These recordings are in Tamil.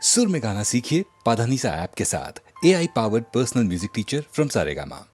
सुर में गाना सीखिए पाधानीसा ऐप के साथ। AI powered personal music teacher from Saregama.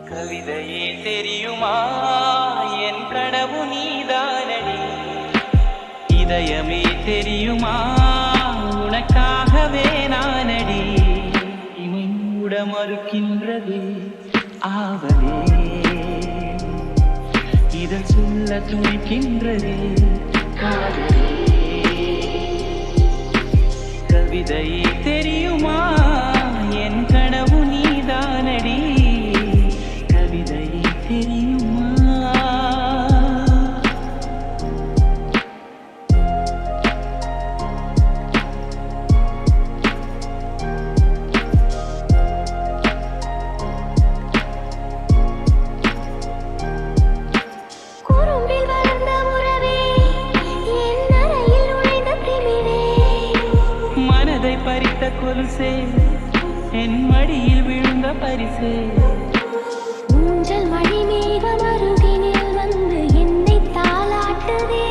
கவிதையே தெரியுமா என் கனவு நீதானடி, இதயமே தெரியுமா உனக்காகவே நானடி, இமை மூட மறுக்கின்றது ஆவலே, இதழ் சொல்ல துணிக்கின்றது காதலே. கவிதையே தெரியுமா என் கனவு நீதானடி, தெரியுமா? குறும்பில் வளர்ந்த உறவே, என் அறையில் நுழைந்த திமிரே, மனதை பறித்த கொலுசே, என் மடியில் விழுந்த பரிசே, ஊஞ்சல் மழை மேகம் அருகினில் வந்து என்னை தாலாட்டுதே,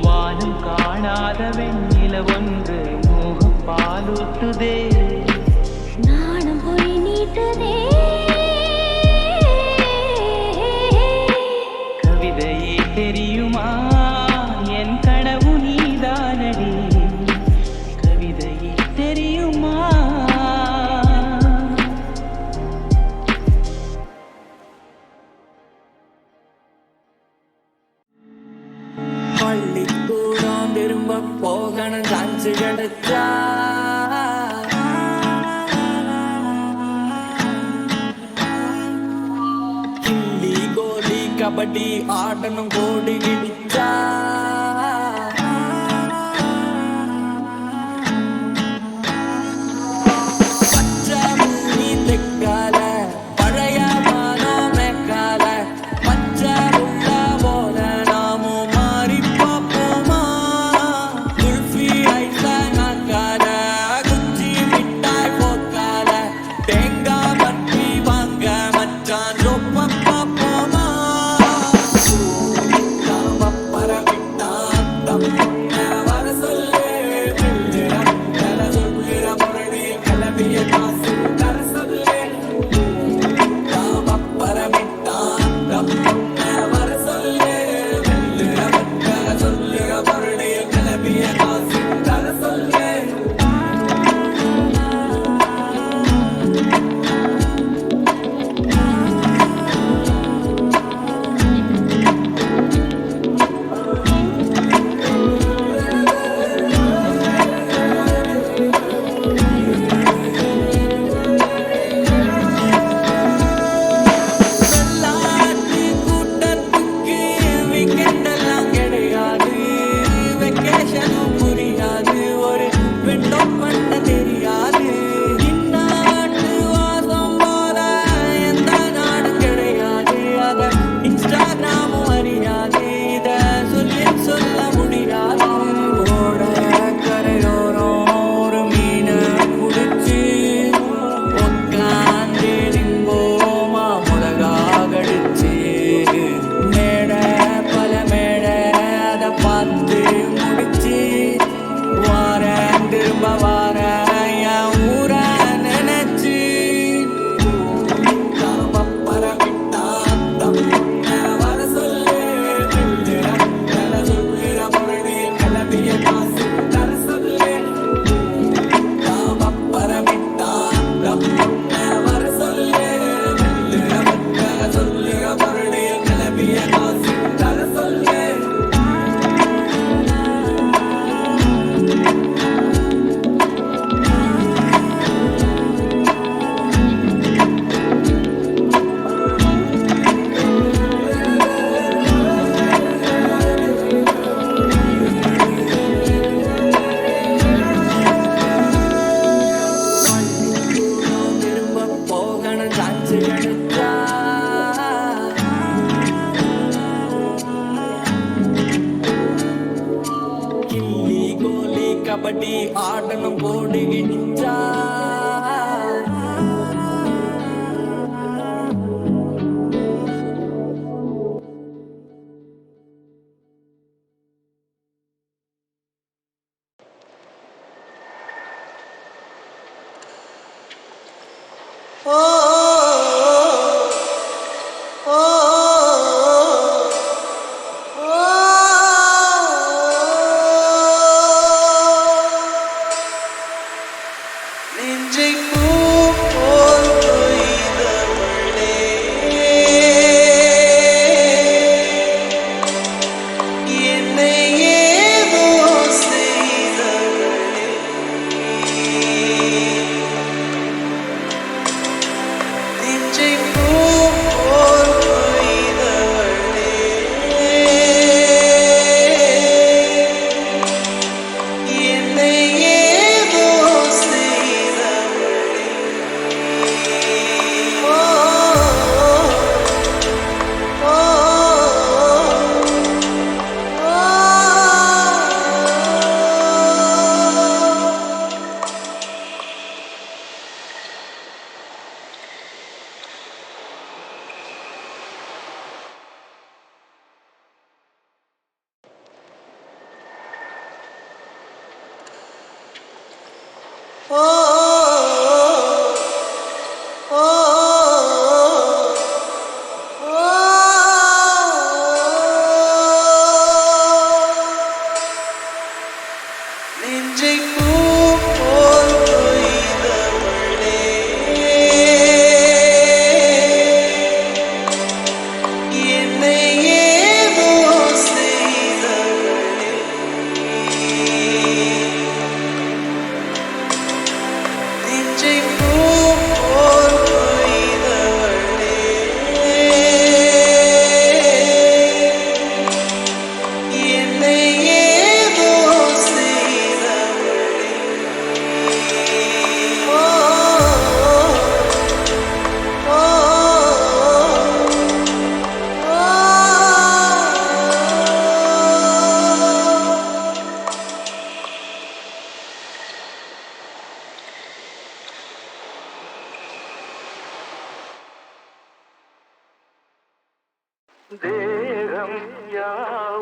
வானம் காணாத வெண்ணில ஒன்று மோகப்பாலூட்டுதே நாணம் போய் நீட்டுதே கவிதையே தெரியுமா என் கனவு நீதானடி கவிதையே தெரியுமா பள்ளிக்கூடம் திரும்ப போகணும் சான்ஸ் கிடைச்சா கில்லி கோலி கபடி ஆடணும் கோடி கிடிச்சா பச்சை பூமி தெக்கால பழைய மானோ மேக்கால பச்சை உள்ள போல நாமும் மாறி பார்ப்போமா குல்ஃபி ஐஸ நாக்கால குச்சி மிட்டாய் போக்கால தேங்காய் பற்றி வாங்க மச்சான் ரொப்ப பார்ப்போமா நாம பரவிட்டான் தம்முன்ன வர சொல்லு தல சொல்லுற முரடி கிளம்பிய காசு தர சொல்லு நாம பரவிட்டான் தம்முன்ன வர சொல்லு தல சொல்லுற முரடி கிளம்பிய காசு தர சொல்லு வெள்ளாட்டு கூட்டத்துக்கு weekend எல்லாம் கிடையாது வெக்கேஷனும் புரியாது ஒரு விண்டோ பண்ண தெரியாது இந்நாட்டு வாசம் போல எந்த நாடும் கிடையாது அத இன்ஸ்டாகிராமும் அறியாது இத சொல்லி சொல்ல முடியாது ஓட கரையோரம் ஒரு மீனை குடிச்சு உட்காந்து நிம்போமா மிளகா கடிச்சு மேட பல மேட அதை பார்த்து முடிச்சு வாரேன் திரும்ப வாரேன் என் ஊரை நினைச்சு நாம பரவிட்டான் தம்முன்ன வர சொல்லு தல சொல்லுற முரடி கிளம்பிய காசு தர சொல்லு நாம பரவிட்டான் தம்முன்ன வர சொல்லு தல சொல்லுற முரடி கிளம்பிய காசு தர சொல்லு பள்ளிக்கூடம் திரும்ப போகணும் சான்ஸ் கிடைச்சா கில்லி கோலி கபடி ஆடணும் கோடி கிடிச்சா நெஞ்சை பூ போல் கொய்தவளே, என்னை ஏதோ செய்தவளே, ஓ ஓ நெஞ்சை பூ போல் கொய்தவளே என்னை ஏதோ செய்தவளே நெஞ்சை பூ போல் கொய்தவளே என்னை ஏதோ செய்தவளே ஓ ஓ தேகம் யாவும்